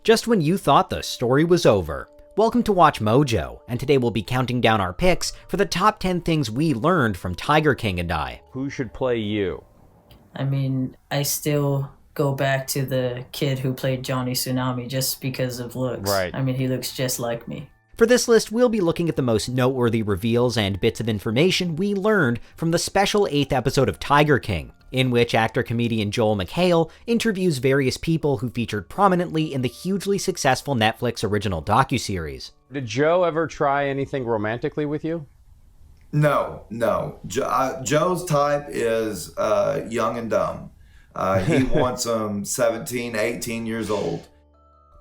just when you thought the story was over. Welcome to Watch Mojo, and today we'll be counting down our picks for the top 10 things we learned from Tiger King and I. Who should play you? I mean, I still go back to the kid who played Johnny Tsunami just because of looks. Right. I mean, he looks just like me. For this list, we'll be looking at the most noteworthy reveals and bits of information we learned from the special 8th episode of Tiger King, in which actor-comedian Joel McHale interviews various people who featured prominently in the hugely successful Netflix original docuseries. Did Joe ever try anything romantically with you? No. Joe's type is young and dumb. He wants them 17, 18 years old.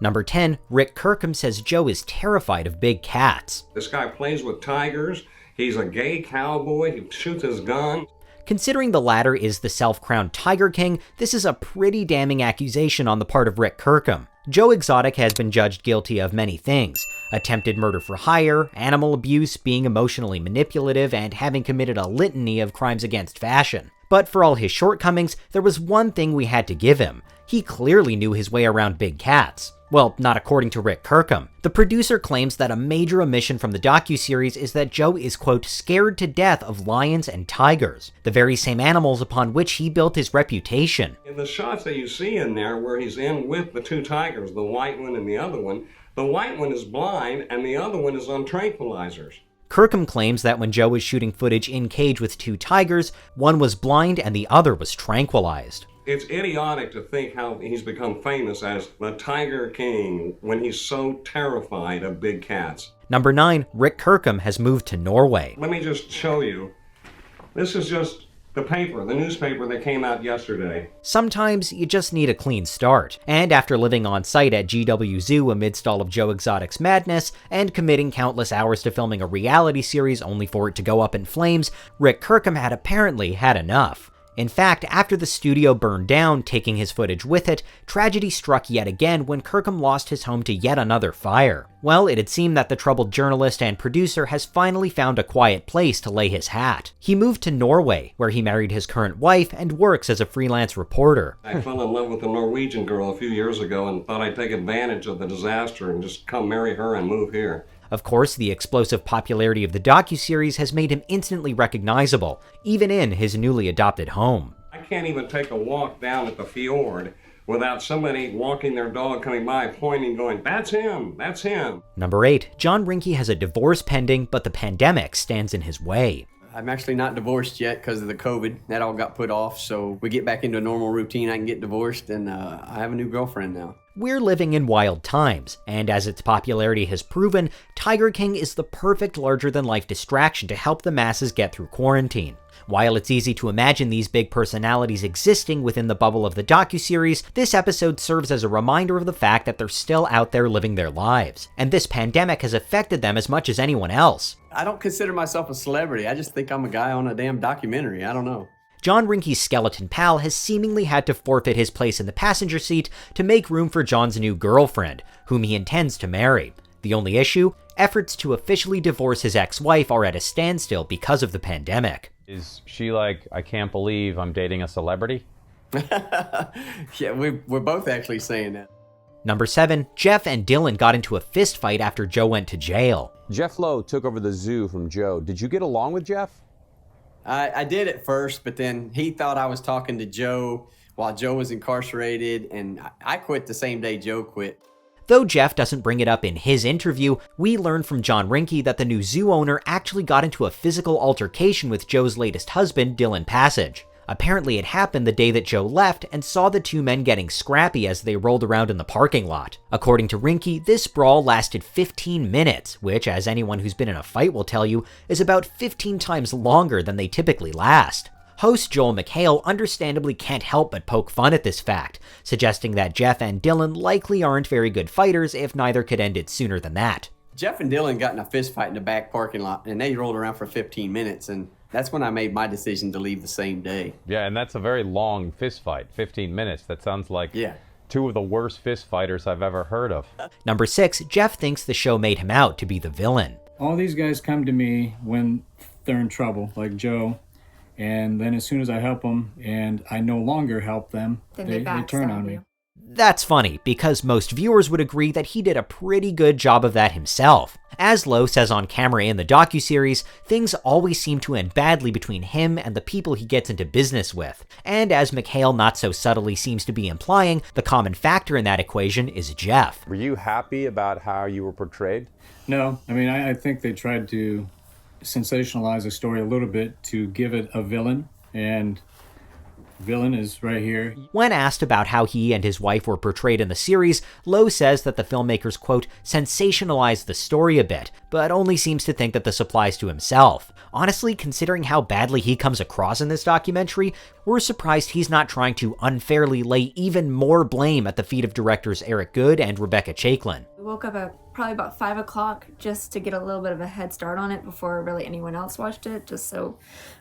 Number 10, Rick Kirkham says Joe is terrified of big cats. This guy plays with tigers. He's a gay cowboy. He shoots his gun. Considering the latter is the self-crowned Tiger King, this is a pretty damning accusation on the part of Rick Kirkham. Joe Exotic has been judged guilty of many things: attempted murder for hire, animal abuse, being emotionally manipulative, and having committed a litany of crimes against fashion. But for all his shortcomings, there was one thing we had to give him. He clearly knew his way around big cats. Well, not according to Rick Kirkham. The producer claims that a major omission from the docuseries is that Joe is, quote, scared to death of lions and tigers, the very same animals upon which he built his reputation. In the shots that you see in there where he's in with the two tigers, the white one and the other one, the white one is blind and the other one is on tranquilizers. Kirkham claims that when Joe was shooting footage in cage with two tigers, one was blind and the other was tranquilized. It's idiotic to think how he's become famous as the Tiger King when he's so terrified of big cats. Number 9, Rick Kirkham has moved to Norway. Let me just show you. This is just the paper, the newspaper that came out yesterday. Sometimes you just need a clean start. And after living on site at GW Zoo amidst all of Joe Exotic's madness, and committing countless hours to filming a reality series only for it to go up in flames, Rick Kirkham had apparently had enough. In fact, after the studio burned down, taking his footage with it, tragedy struck yet again when Kirkham lost his home to yet another fire. Well, it had seemed that the troubled journalist and producer has finally found a quiet place to lay his hat. He moved to Norway, where he married his current wife and works as a freelance reporter. I fell in love with a Norwegian girl a few years ago and thought I'd take advantage of the disaster and just come marry her and move here. Of course, the explosive popularity of the docuseries has made him instantly recognizable, even in his newly adopted home. I can't even take a walk down at the fjord without somebody walking their dog coming by, pointing, going, "That's him, that's him." Number 8, Jon Rinky has a divorce pending, but the pandemic stands in his way. I'm actually not divorced yet because of the COVID. That all got put off, so we get back into a normal routine. I can get divorced, and I have a new girlfriend now. We're living in wild times, and as its popularity has proven, Tiger King is the perfect larger-than-life distraction to help the masses get through quarantine. While it's easy to imagine these big personalities existing within the bubble of the docuseries, this episode serves as a reminder of the fact that they're still out there living their lives, and this pandemic has affected them as much as anyone else. I don't consider myself a celebrity. I just think I'm a guy on a damn documentary. I don't know. Jon Rinky's skeleton pal has seemingly had to forfeit his place in the passenger seat to make room for Jon's new girlfriend, whom he intends to marry. The only issue? Efforts to officially divorce his ex-wife are at a standstill because of the pandemic. Is she like, I can't believe I'm dating a celebrity? Yeah, we're both actually saying that. Number 7, Jeff and Dylan got into a fistfight after Joe went to jail. Jeff Lowe took over the zoo from Joe. Did you get along with Jeff? I did at first, but then he thought I was talking to Joe while Joe was incarcerated, and I quit the same day Joe quit. Though Jeff doesn't bring it up in his interview, we learned from Jon Rinky that the new zoo owner actually got into a physical altercation with Joe's latest husband, Dylan Passage. Apparently it happened the day that Joe left and saw the two men getting scrappy as they rolled around in the parking lot. According to Rinky, this brawl lasted 15 minutes, which, as anyone who's been in a fight will tell you, is about 15 times longer than they typically last. Host Joel McHale understandably can't help but poke fun at this fact, suggesting that Jeff and Dylan likely aren't very good fighters if neither could end it sooner than that. Jeff and Dylan got in a fist fight in the back parking lot, and they rolled around for 15 minutes, and that's when I made my decision to leave the same day. Yeah, and that's a very long fist fight, 15 minutes. That sounds like two of the worst fist fighters I've ever heard of. Number 6, Jeff thinks the show made him out to be the villain. All these guys come to me when they're in trouble, like Joe, and then as soon as I help them and I no longer help them, they turn on me. That's funny, because most viewers would agree that he did a pretty good job of that himself. As Lowe says on camera in the docuseries, things always seem to end badly between him and the people he gets into business with. And as McHale not so subtly seems to be implying, the common factor in that equation is Jeff. Were you happy about how you were portrayed? No, I mean, I think they tried to sensationalize the story a little bit to give it a villain, and villain is right here. When asked about how he and his wife were portrayed in the series, Lowe says that the filmmakers, quote, sensationalized the story a bit, but only seems to think that this applies to himself. Honestly, considering how badly he comes across in this documentary, we're surprised he's not trying to unfairly lay even more blame at the feet of directors Eric Goode and Rebecca Chaiklin. We woke up at probably about 5 o'clock just to get a little bit of a head start on it before really anyone else watched it, just so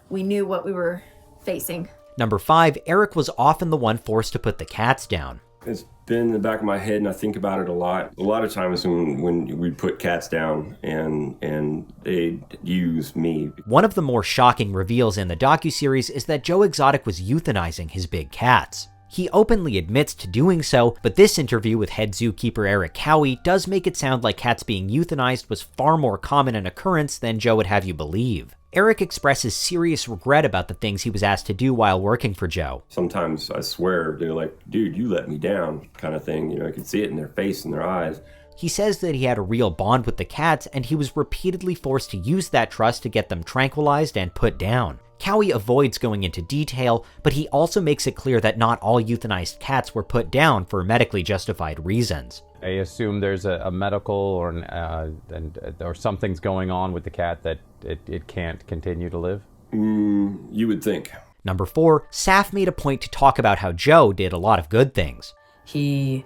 we knew what we were facing. Number 5, Eric was often the one forced to put the cats down. It's been in the back of my head, and I think about it a lot. A lot of times when we put cats down and they'd use me. One of the more shocking reveals in the docuseries is that Joe Exotic was euthanizing his big cats. He openly admits to doing so, but this interview with head zookeeper Eric Cowie does make it sound like cats being euthanized was far more common an occurrence than Joe would have you believe. Eric expresses serious regret about the things he was asked to do while working for Joe. Sometimes I swear they're like, dude, you let me down, kind of thing. You know, I could see it in their face and their eyes. He says that he had a real bond with the cats, and he was repeatedly forced to use that trust to get them tranquilized and put down. Cowie avoids going into detail, but he also makes it clear that not all euthanized cats were put down for medically justified reasons. I assume there's a medical or something's going on with the cat that it can't continue to live? You would think. Number 4, Saf made a point to talk about how Joe did a lot of good things. He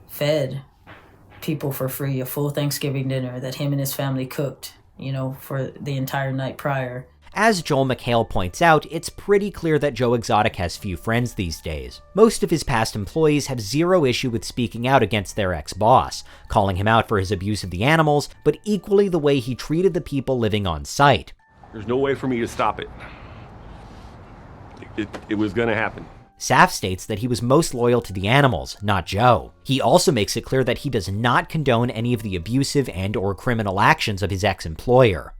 fed people for free a full Thanksgiving dinner that him and his family cooked, for the entire night prior. As Joel McHale points out, it's pretty clear that Joe Exotic has few friends these days. Most of his past employees have zero issue with speaking out against their ex-boss, calling him out for his abuse of the animals, but equally the way he treated the people living on site. There's no way for me to stop it. It was gonna happen. Saf states that he was most loyal to the animals, not Joe. He also makes it clear that he does not condone any of the abusive and/or criminal actions of his ex-employer.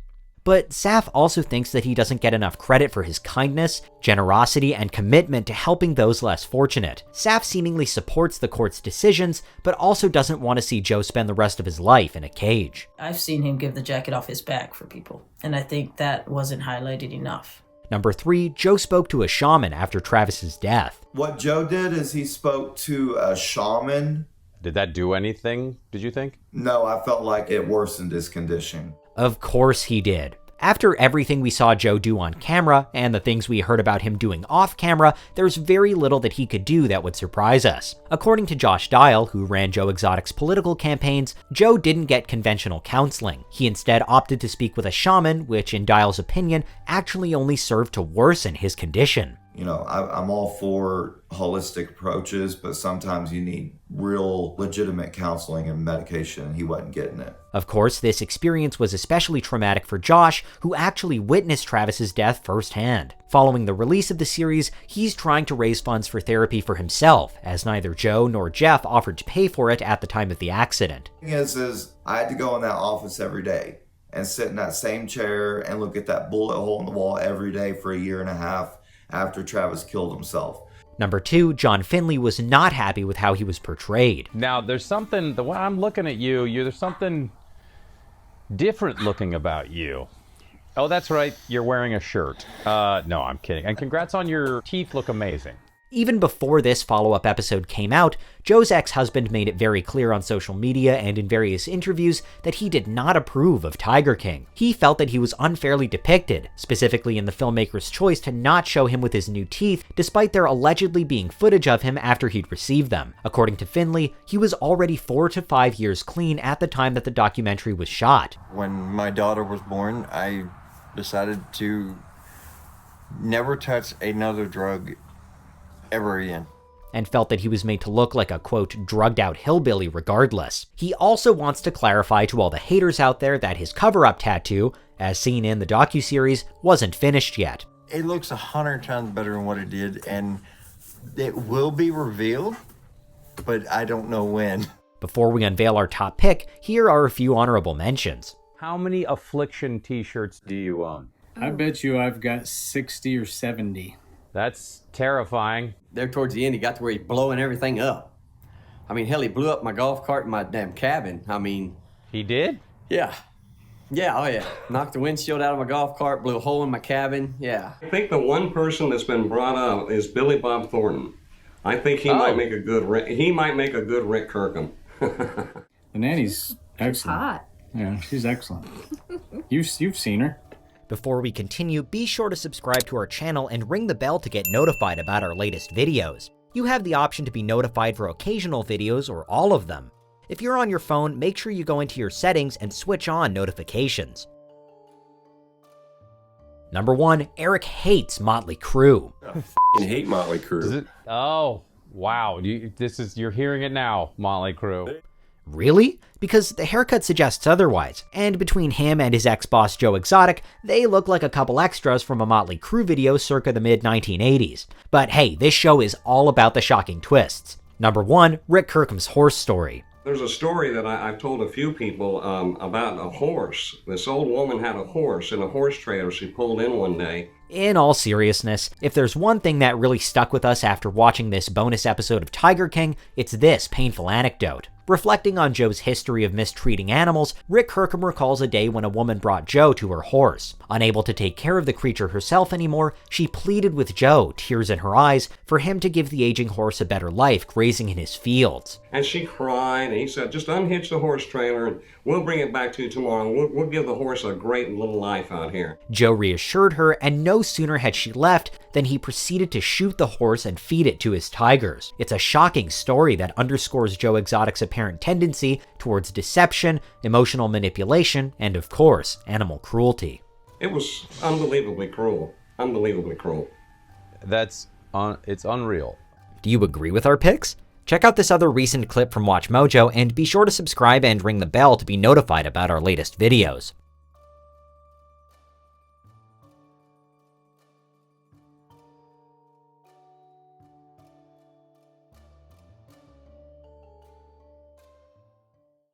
But Saf also thinks that he doesn't get enough credit for his kindness, generosity, and commitment to helping those less fortunate. Saf seemingly supports the court's decisions, but also doesn't want to see Joe spend the rest of his life in a cage. I've seen him give the jacket off his back for people, and I think that wasn't highlighted enough. Number 3, Joe spoke to a shaman after Travis's death. What Joe did is he spoke to a shaman. Did that do anything, did you think? No, I felt like it worsened his condition. Of course he did. After everything we saw Joe do on camera, and the things we heard about him doing off camera, there's very little that he could do that would surprise us. According to Josh Dial, who ran Joe Exotic's political campaigns, Joe didn't get conventional counseling. He instead opted to speak with a shaman, which in Dial's opinion, actually only served to worsen his condition. I'm all for holistic approaches, but sometimes you need real legitimate counseling and medication, and he wasn't getting it. Of course, this experience was especially traumatic for Josh, who actually witnessed Travis's death firsthand. Following the release of the series, he's trying to raise funds for therapy for himself, as neither Joe nor Jeff offered to pay for it at the time of the accident. The thing is I had to go in that office every day and sit in that same chair and look at that bullet hole in the wall every day for a year and a half after Travis killed himself. Number 2, John Finley was not happy with how he was portrayed. Now, there's something, the way I'm looking at you, there's something different looking about you. Oh, that's right, you're wearing a shirt. No, I'm kidding. And congrats on your teeth, look amazing. Even before this follow-up episode came out, Joe's ex-husband made it very clear on social media and in various interviews that he did not approve of Tiger King. He felt that he was unfairly depicted, specifically in the filmmaker's choice to not show him with his new teeth, despite there allegedly being footage of him after he'd received them. According to Finley, he was already 4 to 5 years clean at the time that the documentary was shot. When my daughter was born, I decided to never touch another drug ever again. And felt that he was made to look like a, quote, drugged-out hillbilly regardless. He also wants to clarify to all the haters out there that his cover-up tattoo, as seen in the docuseries, wasn't finished yet. It looks 100 times better than what it did, and it will be revealed but I don't know when. Before we unveil our top pick, here are a few honorable mentions. How many Affliction t-shirts do you own? I bet you I've got 60 or 70. That's terrifying. There towards the end, he got to where he's blowing everything up. I mean, hell, he blew up my golf cart in my damn cabin. I mean... He did? Yeah. Yeah, oh yeah. Knocked the windshield out of my golf cart, blew a hole in my cabin, yeah. I think the one person that's been brought up is Billy Bob Thornton. I think he might make a good Rick Kirkham. The nanny's excellent. Hot. Yeah, she's excellent. You've seen her. Before we continue, be sure to subscribe to our channel and ring the bell to get notified about our latest videos. You have the option to be notified for occasional videos or all of them. If you're on your phone, make sure you go into your settings and switch on notifications. Number 1, Eric hates Motley Crue. I hate Motley Crue. Oh, wow. You're hearing it now, Motley Crue. Really? Because the haircut suggests otherwise, and between him and his ex-boss Joe Exotic, they look like a couple extras from a Motley Crue video circa the mid-1980s. But hey, this show is all about the shocking twists. Number 1, Rick Kirkham's horse story. There's a story that I've told a few people about a horse. This old woman had a horse in a horse trailer she pulled in one day. In all seriousness, if there's one thing that really stuck with us after watching this bonus episode of Tiger King, it's this painful anecdote. Reflecting on Joe's history of mistreating animals, Rick Kirkham recalls a day when a woman brought Joe to her horse. Unable to take care of the creature herself anymore, she pleaded with Joe, tears in her eyes, for him to give the aging horse a better life grazing in his fields. And she cried, and he said, just unhitch the horse trailer and we'll bring it back to you tomorrow. We'll give the horse a great little life out here. Joe reassured her, and no sooner had she left than he proceeded to shoot the horse and feed it to his tigers. It's a shocking story that underscores Joe Exotic's apparent tendency towards deception, emotional manipulation, and of course, animal cruelty. It was unbelievably cruel. Unbelievably cruel. It's unreal. Do you agree with our picks? Check out this other recent clip from WatchMojo and be sure to subscribe and ring the bell to be notified about our latest videos.